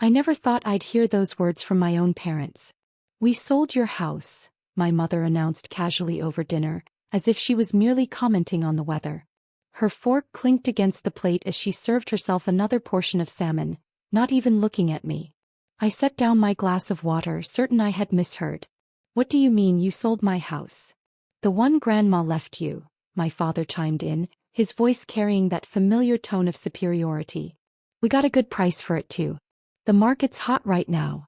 I never thought I'd hear those words from my own parents. "We sold your house," my mother announced casually over dinner, as if she was merely commenting on the weather. Her fork clinked against the plate as she served herself another portion of salmon, not even looking at me. I set down my glass of water, certain I had misheard. "What do you mean you sold my house?" "The one Grandma left you," my father chimed in, his voice carrying that familiar tone of superiority. "We got a good price for it too. The market's hot right now."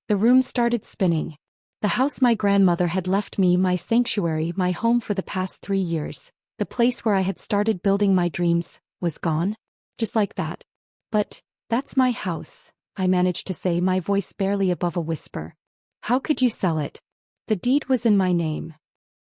The room started spinning. The house my grandmother had left me, my sanctuary, my home for the past 3 years, the place where I had started building my dreams, was gone. Just like that. "But, that's my house," I managed to say, my voice barely above a whisper. "How could you sell it? The deed was in my name."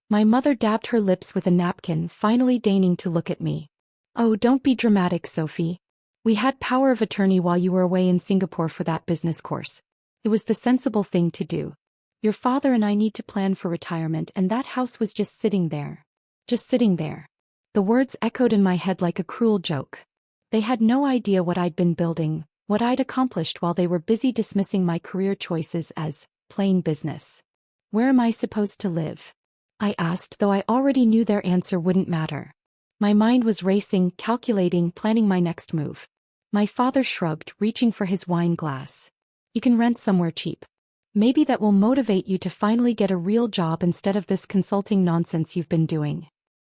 My mother dabbed her lips with a napkin, finally deigning to look at me. "Oh, don't be dramatic, Sophie. We had power of attorney while you were away in Singapore for that business course. It was the sensible thing to do. Your father and I need to plan for retirement, and that house was just sitting there. Just sitting there." The words echoed in my head like a cruel joke. They had no idea what I'd been building, what I'd accomplished, while they were busy dismissing my career choices as plain business. "Where am I supposed to live?" I asked, though I already knew their answer wouldn't matter. My mind was racing, calculating, planning my next move. My father shrugged, reaching for his wine glass. "You can rent somewhere cheap. Maybe that will motivate you to finally get a real job instead of this consulting nonsense you've been doing."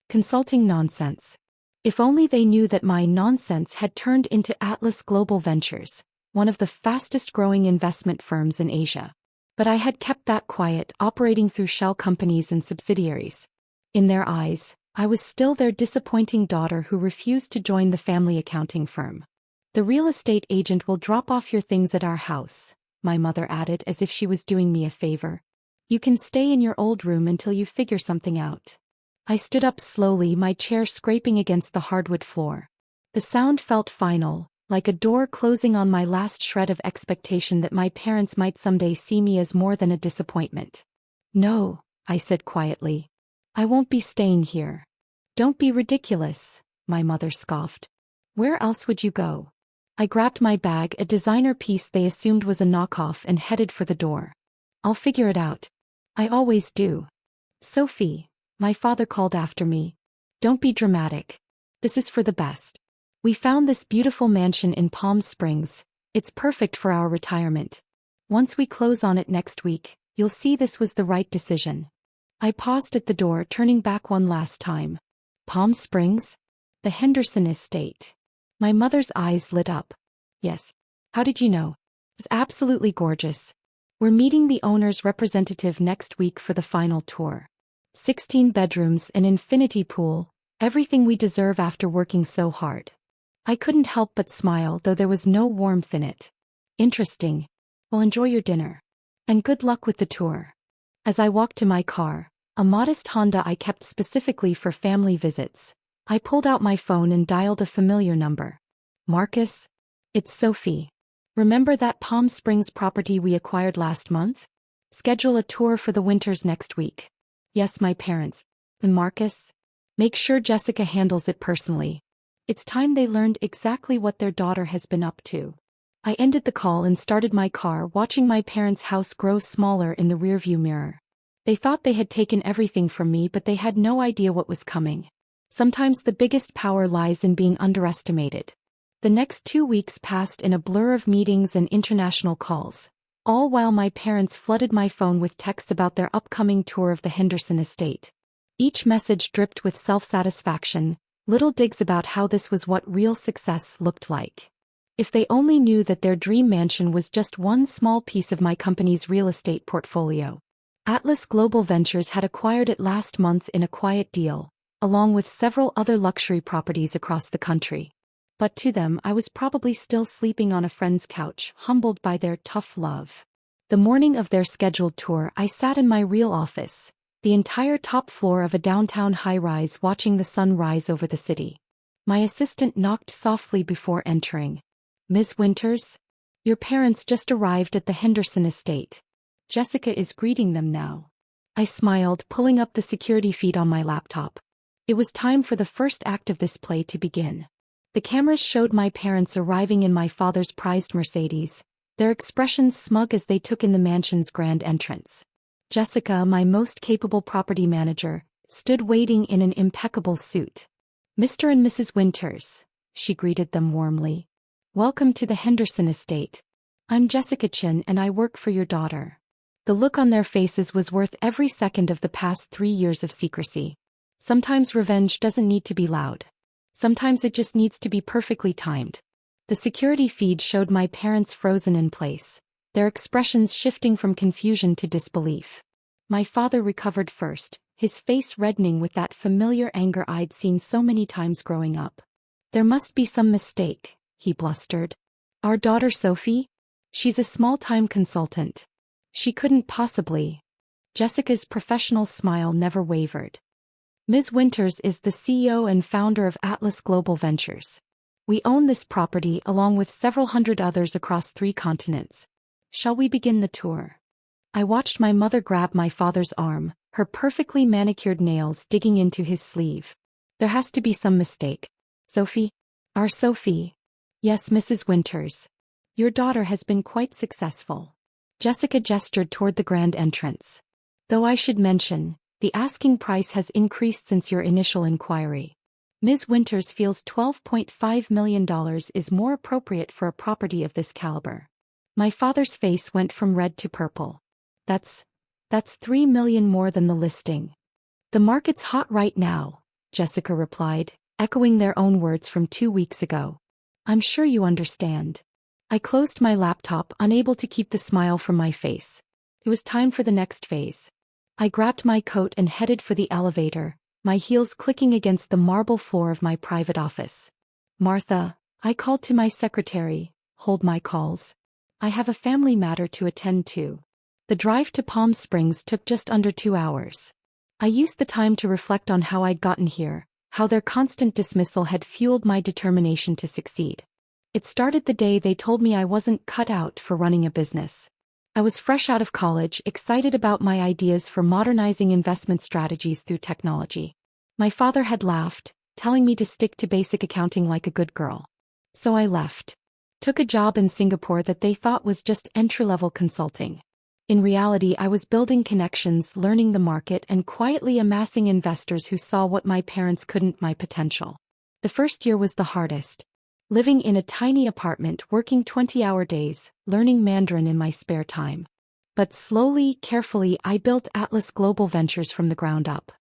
Consulting nonsense. If only they knew that my nonsense had turned into Atlas Global Ventures, one of the fastest-growing investment firms in Asia. But I had kept that quiet, operating through shell companies and subsidiaries. In their eyes, I was still their disappointing daughter who refused to join the family accounting firm. "The real estate agent will drop off your things at our house," my mother added, as if she was doing me a favor. "You can stay in your old room until you figure something out." I stood up slowly, my chair scraping against the hardwood floor. The sound felt final, like a door closing on my last shred of expectation that my parents might someday see me as more than a disappointment. "No," I said quietly. "I won't be staying here." "Don't be ridiculous," my mother scoffed. "Where else would you go?" I grabbed my bag, a designer piece they assumed was a knockoff, and headed for the door. "I'll figure it out. I always do." "Sophie," my father called after me. "Don't be dramatic. This is for the best. We found this beautiful mansion in Palm Springs. It's perfect for our retirement. Once we close on it next week, you'll see this was the right decision." I paused at the door, turning back one last time. "Palm Springs? The Henderson estate." My mother's eyes lit up. "Yes. How did you know? It's absolutely gorgeous. We're meeting the owner's representative next week for the final tour. 16 bedrooms, an infinity pool, everything we deserve after working so hard." I couldn't help but smile, though there was no warmth in it. "Interesting. Well, enjoy your dinner. And good luck with the tour." As I walked to my car, a modest Honda I kept specifically for family visits, I pulled out my phone and dialed a familiar number. "Marcus? It's Sophie. Remember that Palm Springs property we acquired last month? Schedule a tour for the winters next week." "Yes, my parents." "And Marcus? Make sure Jessica handles it personally. It's time they learned exactly what their daughter has been up to." I ended the call and started my car, watching my parents' house grow smaller in the rearview mirror. They thought they had taken everything from me, but they had no idea what was coming. Sometimes the biggest power lies in being underestimated. The next 2 weeks passed in a blur of meetings and international calls, all while my parents flooded my phone with texts about their upcoming tour of the Henderson estate. Each message dripped with self-satisfaction, little digs about how this was what real success looked like. If they only knew that their dream mansion was just one small piece of my company's real estate portfolio. Atlas Global Ventures had acquired it last month in a quiet deal, along with several other luxury properties across the country. But to them, I was probably still sleeping on a friend's couch, humbled by their tough love. The morning of their scheduled tour, I sat in my real office, the entire top floor of a downtown high-rise, watching the sun rise over the city. My assistant knocked softly before entering. "Ms. Winters? Your parents just arrived at the Henderson estate. Jessica is greeting them now." I smiled, pulling up the security feed on my laptop. It was time for the first act of this play to begin. The cameras showed my parents arriving in my father's prized Mercedes, their expressions smug as they took in the mansion's grand entrance. Jessica, my most capable property manager, stood waiting in an impeccable suit. "Mr. and Mrs. Winters," she greeted them warmly. "Welcome to the Henderson estate. I'm Jessica Chin and I work for your daughter." The look on their faces was worth every second of the past 3 years of secrecy. Sometimes revenge doesn't need to be loud. Sometimes it just needs to be perfectly timed. The security feed showed my parents frozen in place, their expressions shifting from confusion to disbelief. My father recovered first, his face reddening with that familiar anger I'd seen so many times growing up. "There must be some mistake," he blustered. "Our daughter Sophie? She's a small-time consultant. She couldn't possibly." Jessica's professional smile never wavered. "Ms. Winters is the CEO and founder of Atlas Global Ventures. We own this property along with several hundred others across 3 continents. Shall we begin the tour?" I watched my mother grab my father's arm, her perfectly manicured nails digging into his sleeve. "There has to be some mistake. Sophie? Our Sophie?" "Yes, Mrs. Winters. Your daughter has been quite successful." Jessica gestured toward the grand entrance. "Though I should mention, the asking price has increased since your initial inquiry. Ms. Winters feels $12.5 million is more appropriate for a property of this caliber." My father's face went from red to purple. That's $3 million more than the listing." "The market's hot right now," Jessica replied, echoing their own words from 2 weeks ago. "I'm sure you understand." I closed my laptop, unable to keep the smile from my face. It was time for the next phase. I grabbed my coat and headed for the elevator, my heels clicking against the marble floor of my private office. "Martha," I called to my secretary, "hold my calls. I have a family matter to attend to." The drive to Palm Springs took just under 2 hours. I used the time to reflect on how I'd gotten here, how their constant dismissal had fueled my determination to succeed. It started the day they told me I wasn't cut out for running a business. I was fresh out of college, excited about my ideas for modernizing investment strategies through technology. My father had laughed, telling me to stick to basic accounting like a good girl. So I left. Took a job in Singapore that they thought was just entry-level consulting. In reality, I was building connections, learning the market, and quietly amassing investors who saw what my parents couldn't: my potential. The first year was the hardest. Living in a tiny apartment, working 20-hour days, learning Mandarin in my spare time. But slowly, carefully, I built Atlas Global Ventures from the ground up.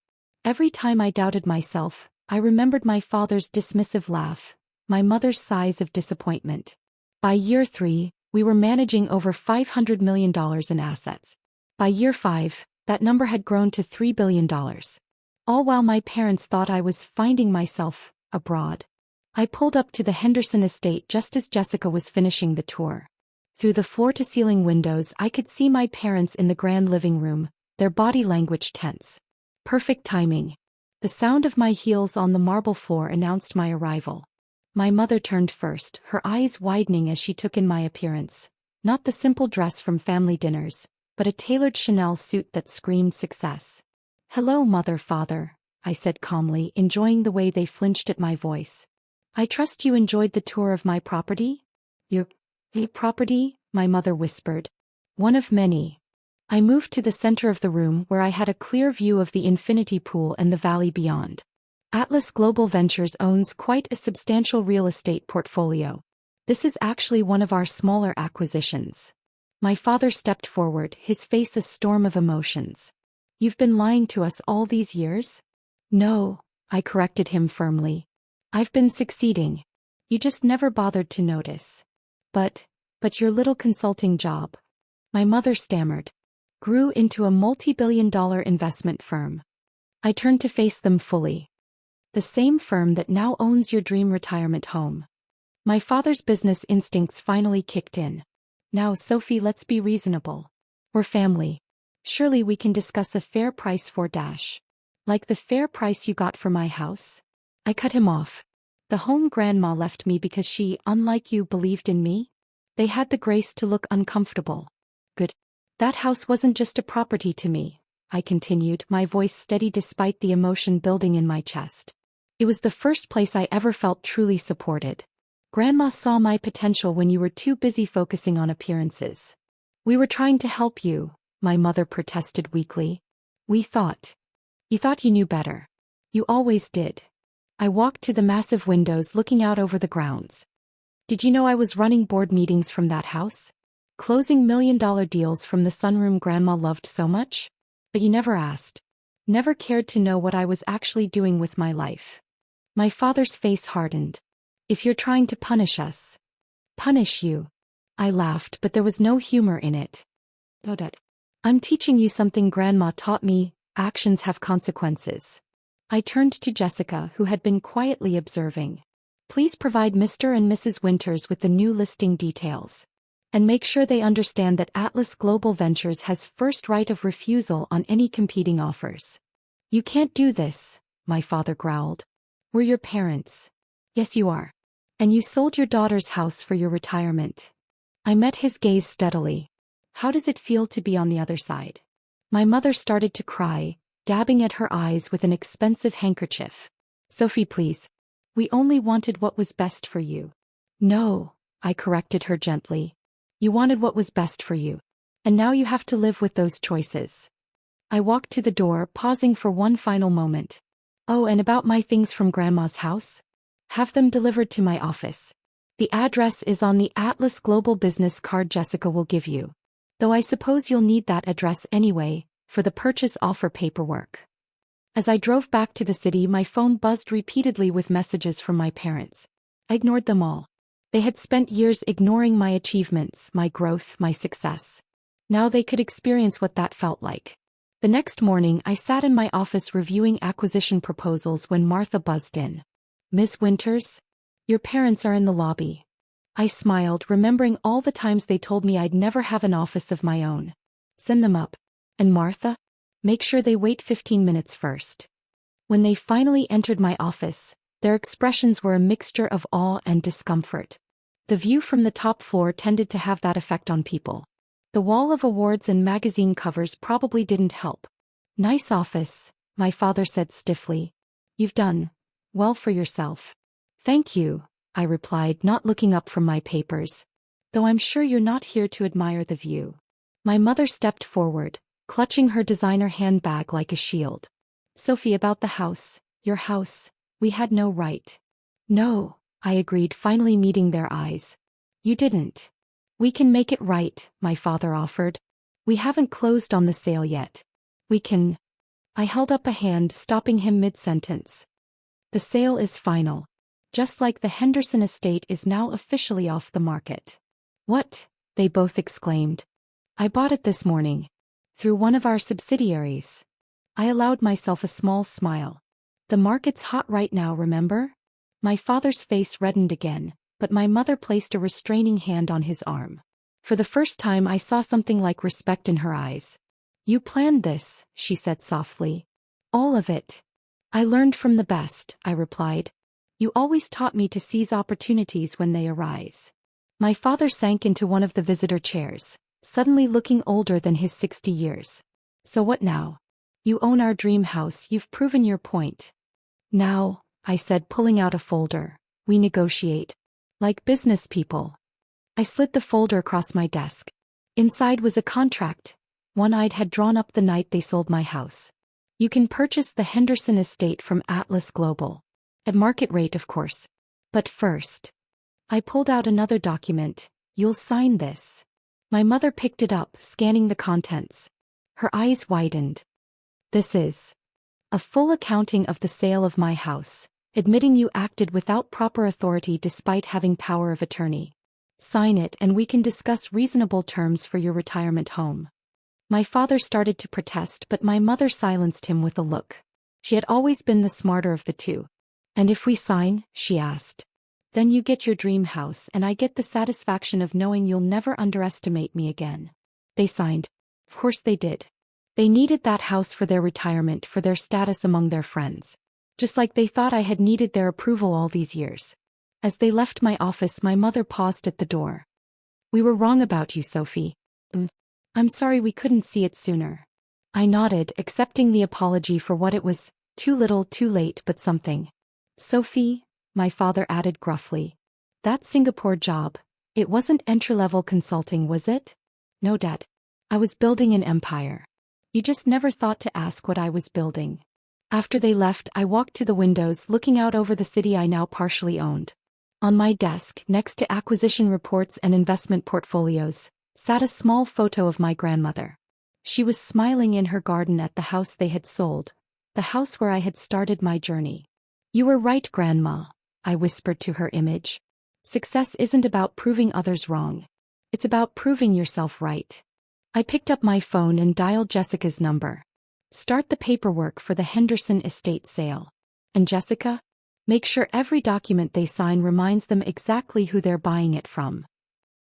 Every time I doubted myself, I remembered my father's dismissive laugh, my mother's sighs of disappointment. By year 3, we were managing over $500 million in assets. By year 5, that number had grown to $3 billion. All while my parents thought I was finding myself abroad. I pulled up to the Henderson estate just as Jessica was finishing the tour. Through the floor-to-ceiling windows, I could see my parents in the grand living room, their body language tense. Perfect timing. The sound of my heels on the marble floor announced my arrival. My mother turned first, her eyes widening as she took in my appearance. Not the simple dress from family dinners, but a tailored Chanel suit that screamed success. "Hello, mother, father," I said calmly, enjoying the way they flinched at my voice. "I trust you enjoyed the tour of my property?" "Your property?" my mother whispered. "One of many." I moved to the center of the room where I had a clear view of the infinity pool and the valley beyond. Atlas Global Ventures owns quite a substantial real estate portfolio. This is actually one of our smaller acquisitions. My father stepped forward, his face a storm of emotions. "You've been lying to us all these years?" "No," I corrected him firmly. "I've been succeeding. You just never bothered to notice." But your little consulting job," my mother stammered, "grew into a multi-billion-dollar investment firm." I turned to face them fully. "The same firm that now owns your dream retirement home." My father's business instincts finally kicked in. "Now, Sophie, let's be reasonable. We're family. Surely we can discuss a fair price for dash. Like the fair price you got for my house?" I cut him off. "The home grandma left me because she, unlike you, believed in me. They had the grace to look uncomfortable." "Good. That house wasn't just a property to me," I continued, my voice steady despite the emotion building in my chest. "It was the first place I ever felt truly supported. Grandma saw my potential when you were too busy focusing on appearances. We were trying to help you, my mother protested weakly. We thought. You thought you knew better. You always did. I walked to the massive windows looking out over the grounds. Did you know I was running board meetings from that house? Closing million-dollar deals from the sunroom Grandma loved so much? But you never asked. Never cared to know what I was actually doing with my life. My father's face hardened. If you're trying to punish us. Punish you. I laughed, but there was no humor in it. I'm teaching you something Grandma taught me, actions have consequences. I turned to Jessica, who had been quietly observing. Please provide Mr. and Mrs. Winters with the new listing details. And make sure they understand that Atlas Global Ventures has first right of refusal on any competing offers. You can't do this, my father growled. We're your parents. Yes, you are. And you sold your daughter's house for your retirement. I met his gaze steadily. How does it feel to be on the other side? My mother started to cry, dabbing at her eyes with an expensive handkerchief. Sophie, please. We only wanted what was best for you. No, I corrected her gently. You wanted what was best for you. And now you have to live with those choices. I walked to the door, pausing for one final moment. Oh, and about my things from Grandma's house? Have them delivered to my office. The address is on the Atlas Global business card Jessica will give you. Though I suppose you'll need that address anyway, for the purchase offer paperwork. As I drove back to the city, my phone buzzed repeatedly with messages from my parents. I ignored them all. They had spent years ignoring my achievements, my growth, my success. Now they could experience what that felt like. The next morning, I sat in my office reviewing acquisition proposals when Martha buzzed in. Miss Winters? Your parents are in the lobby. I smiled, remembering all the times they told me I'd never have an office of my own. Send them up. And Martha? Make sure they wait 15 minutes first. When they finally entered my office, their expressions were a mixture of awe and discomfort. The view from the top floor tended to have that effect on people. The wall of awards and magazine covers probably didn't help. Nice office, my father said stiffly. You've done well for yourself. Thank you, I replied, not looking up from my papers. Though I'm sure you're not here to admire the view. My mother stepped forward, clutching her designer handbag like a shield. Sophie, about the house, your house, we had no right. No, I agreed, finally meeting their eyes. You didn't. We can make it right, my father offered. We haven't closed on the sale yet. We can. I held up a hand, stopping him mid-sentence. The sale is final. Just like the Henderson estate is now officially off the market. What? They both exclaimed. I bought it this morning. Through one of our subsidiaries. I allowed myself a small smile. The market's hot right now, remember? My father's face reddened again, but my mother placed a restraining hand on his arm. For the first time I saw something like respect in her eyes. You planned this, she said softly. All of it. I learned from the best, I replied. You always taught me to seize opportunities when they arise. My father sank into one of the visitor chairs, suddenly looking older than his 60 years. So what now? You own our dream house, you've proven your point. Now, I said, pulling out a folder, we negotiate. Like business people. I slid the folder across my desk. Inside was a contract, one I'd had drawn up the night they sold my house. You can purchase the Henderson estate from Atlas Global. At market rate, of course. But first. I pulled out another document. You'll sign this. My mother picked it up, scanning the contents. Her eyes widened. This is a full accounting of the sale of my house, admitting you acted without proper authority despite having power of attorney. Sign it and we can discuss reasonable terms for your retirement home. My father started to protest, but my mother silenced him with a look. She had always been the smarter of the two. And if we sign, she asked, then you get your dream house and I get the satisfaction of knowing you'll never underestimate me again. They signed. Of course they did. They needed that house for their retirement, for their status among their friends. Just like they thought I had needed their approval all these years. As they left my office, my mother paused at the door. We were wrong about you, Sophie. I'm sorry we couldn't see it sooner. I nodded, accepting the apology for what it was, too little, too late, but something. Sophie, my father added gruffly. That Singapore job, it wasn't entry-level consulting, was it? No, Dad. I was building an empire. You just never thought to ask what I was building. After they left, I walked to the windows looking out over the city I now partially owned. On my desk, next to acquisition reports and investment portfolios, sat a small photo of my grandmother. She was smiling in her garden at the house they had sold, the house where I had started my journey. You were right, Grandma, I whispered to her image. Success isn't about proving others wrong. It's about proving yourself right. I picked up my phone and dialed Jessica's number. Start the paperwork for the Henderson estate sale. And Jessica? Make sure every document they sign reminds them exactly who they're buying it from.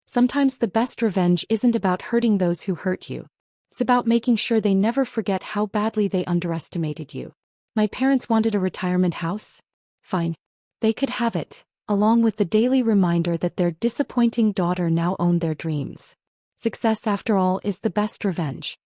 Sometimes the best revenge isn't about hurting those who hurt you. It's about making sure they never forget how badly they underestimated you. My parents wanted a retirement house? Fine. They could have it, along with the daily reminder that their disappointing daughter now owned their dreams. Success, after all, is the best revenge.